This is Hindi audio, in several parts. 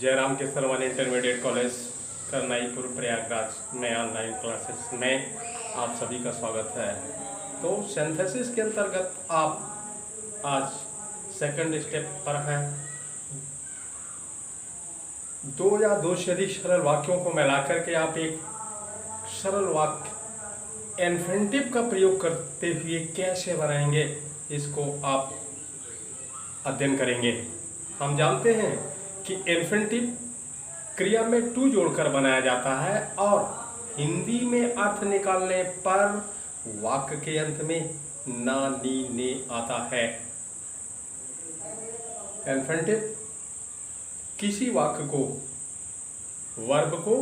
जयराम किशोर इंटरमीडिएट कॉलेज करनाईपुर प्रयागराज में ऑनलाइन क्लासेस में आप सभी का स्वागत है। तो सिंथेसिस के अंतर्गत आप आज सेकंड स्टेप पर हैं। दो या दो से अधिक सरल वाक्यों को मिलाकर के आप एक सरल वाक्य इन्फिनिटिव का प्रयोग करते हुए कैसे बनाएंगे, इसको आप अध्ययन करेंगे। हम जानते हैं कि इन्फिनिटिव क्रिया में टू जोड़कर बनाया जाता है और हिंदी में अर्थ निकालने पर वाक्य के अंत में ना नी ने आता है। इन्फिनिटिव किसी वाक्य को वर्ब को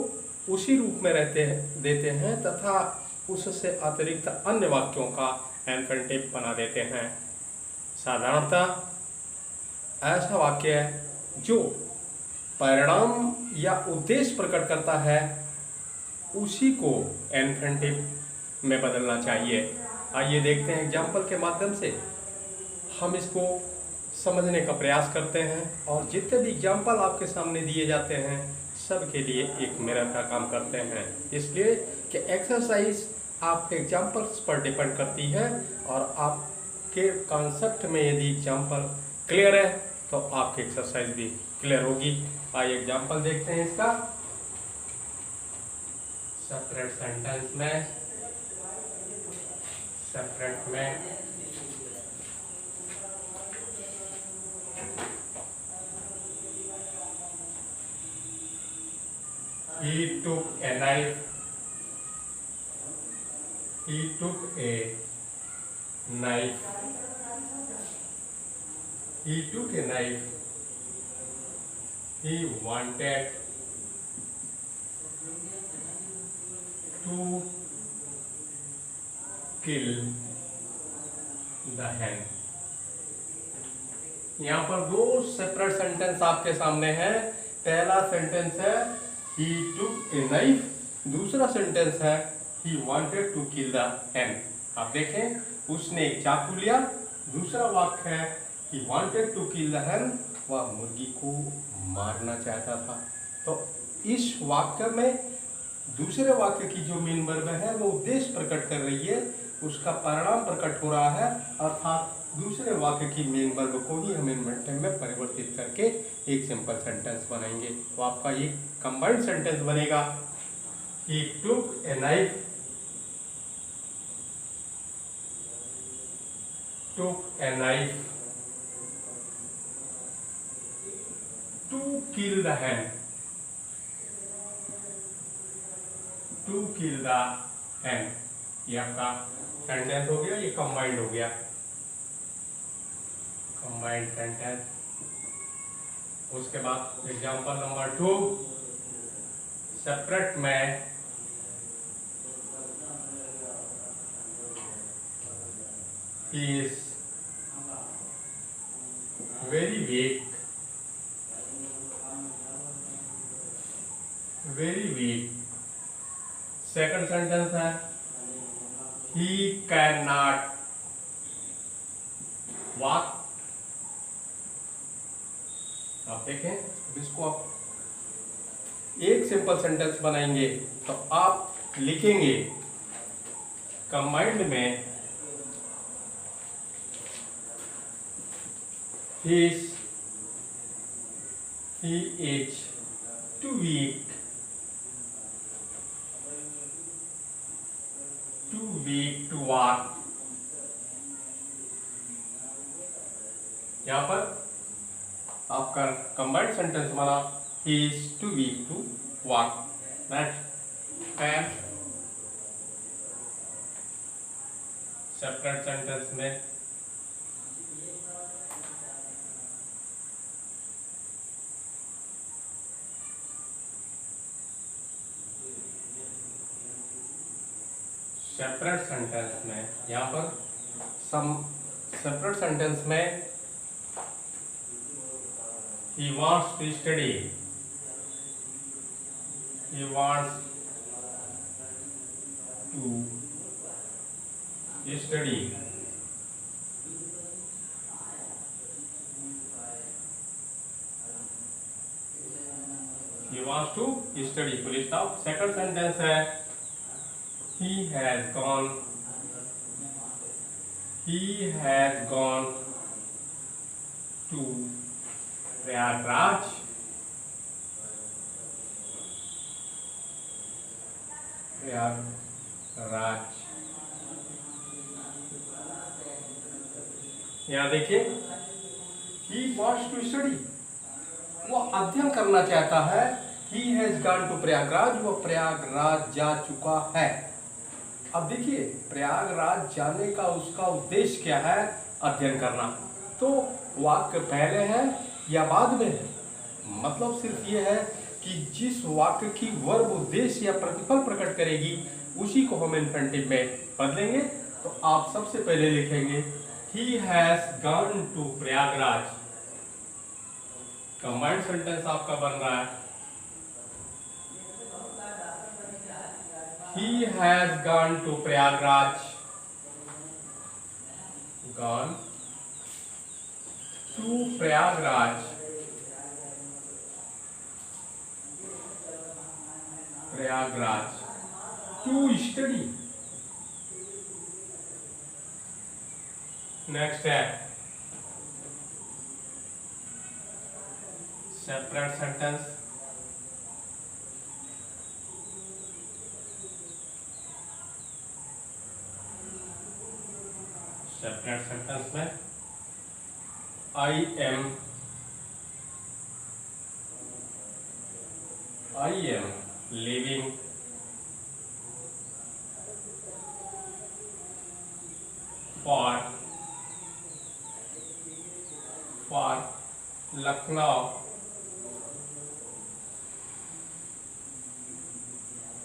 उसी रूप में देते हैं तथा उससे अतिरिक्त अन्य वाक्यों का इन्फिनिटिव बना देते हैं। साधारणतः ऐसा वाक्य है जो परिणाम या उद्देश्य प्रकट करता है, उसी को इन्फिनिटिव में बदलना चाहिए। आइए देखते हैं एग्जाम्पल के माध्यम से हम इसको समझने का प्रयास करते हैं और जितने भी एग्जाम्पल आपके सामने दिए जाते हैं सब के लिए एक मिरर का काम करते हैं, इसलिए कि एक्सरसाइज आपके एग्जाम्पल्स पर डिपेंड करती है और आपके कॉन्सेप्ट में यदि एग्जाम्पल क्लियर है तो आपकी एक्सरसाइज भी क्लियर होगी। आइए एग्जाम्पल देखते हैं इसका। सेपरेट सेंटेंस में he took a knife he took a knife he wanted to kill the hen। यहाँ पर दो सेपरेट सेंटेंस आपके सामने है। पहला सेंटेंस है he took a knife, दूसरा सेंटेंस है he wanted to kill the hen। आप देखें, उसने एक चाकू लिया। दूसरा वाक्य है he wanted to kill the hen, वह मुर्गी को मारना चाहता था। तो इस वाक्य में दूसरे वाक्य की जो मेन वर्ब है वो उद्देश्य प्रकट कर रही है, उसका परिणाम प्रकट हो रहा है, अर्थात दूसरे वाक्य की मेन वर्ब को ही हम इन्फिनिटिव में परिवर्तित करके एक सिंपल सेंटेंस बनाएंगे। तो आपका एक कंबाइंड सेंटेंस बनेगा he took a knife to kill the hen। ये आपका सेंटेंस हो गया, ये कंबाइंड हो गया, कंबाइंड सेंटेंस। उसके बाद एग्जांपल नंबर 2, सेपरेट में he is very weak second sentence है he cannot walk। आप देखें, इसको आप एक सिंपल सेंटेंस बनाएंगे तो आप लिखेंगे कंबाइंड में he is too weak to walk। यहाँ पर आपका कंबाइंड सेंटेंस बना he is too weak to walk। Next है सेपरेट सेंटेंस में यहाँ पर सेपरेट सेंटेंस में he wants to study He wants to study. Full stop. Second sentence है he has gone. He has gone to Prayagraj. Prayagraj. यहाँ देखिए he wants to study. वो अध्ययन करना चाहता है. He has gone to Prayagraj. वो प्रयागराज जा चुका है. अब देखिए प्रयागराज जाने का उसका उद्देश्य क्या है? अध्ययन करना. तो वाक्य पहले है या बाद में है? मतलब सिर्फ ये है कि जिस वाक्य की वर्ब उद्देश्य या प्रतिफल प्रकट करेगी उसी को हम इन्फिनिटिव में बदलेंगे. तो आप सबसे पहले लिखेंगे he has gone to Prayagraj. Combined sentence आपका बन रहा है he has gone to Prayagraj. gone to Prayagraj. Prayagraj to study. Next है सेपरेट सेंटेंस. सेपरेट सेंटेंस में I am living for Lucknow.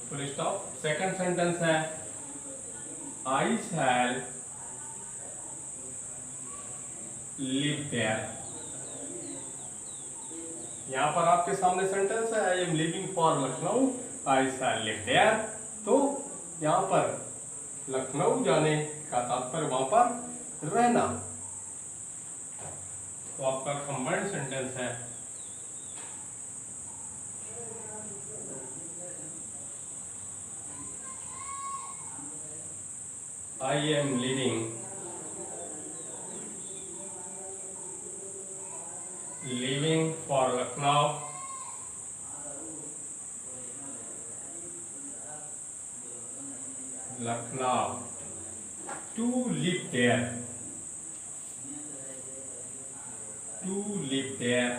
Full stop. Second sentence है I shall live there. यहाँ पर आपके सामने सेंटेंस है I am living for Lucknow. I shall live there. तो यहाँ पर लखनऊ जाने का तात्पर्य वहां पर रहना. तो आपका कंबाइंड सेंटेंस है I am living for Lucknow. to live there.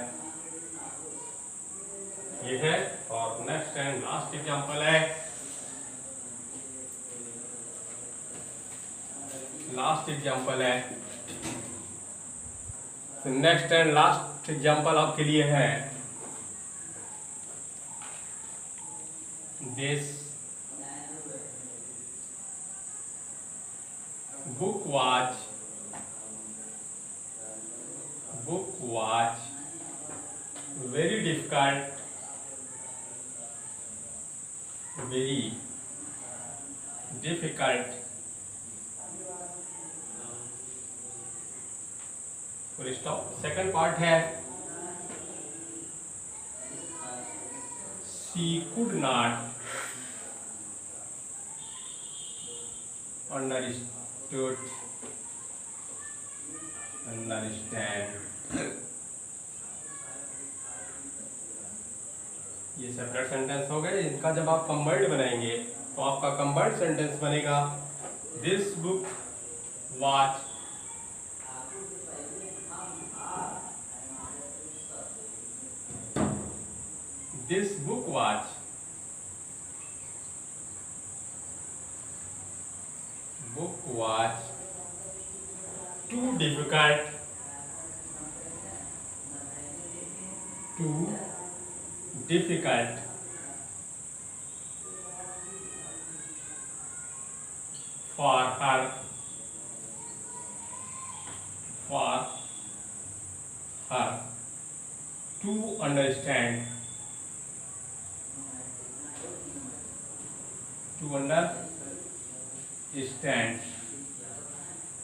ये है. और नेक्स्ट एंड लास्ट एग्जांपल है नेक्स्ट एंड लास्ट एग्जांपल आपके लिए है this book was very difficult full stop. Second part है she could not understand. ये सेपरेट सेंटेंस हो गए. इनका जब आप कंबाइंड बनाएंगे तो आपका कंबाइंड सेंटेंस बनेगा this book was too difficult for her to understand.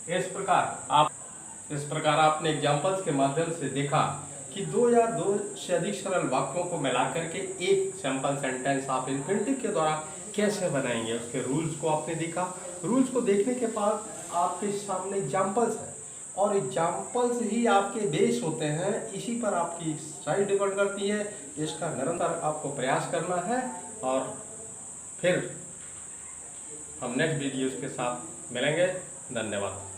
इस प्रकार आपने एग्जाम्पल्स के माध्यम से देखा कि दो या दो से अधिक सरल वाक्यों को मिला करके एक सैंपल सेंटेंस आप इन्फिनेटिव के द्वारा कैसे बनाएंगे, उसके रूल्स को आपने देखा। रूल्स को देखने के बाद आपके सामने एग्जाम्पल्स हैं, और एग्जाम्पल्स ही आपके बेस होते हैं, इसी पर आपकी स्टाइल डिपेंड करती है। इसका निरंतर आपको प्रयास करना है, और फिर हम नेक्स्ट वीडियोज़ के साथ मिलेंगे। धन्यवाद।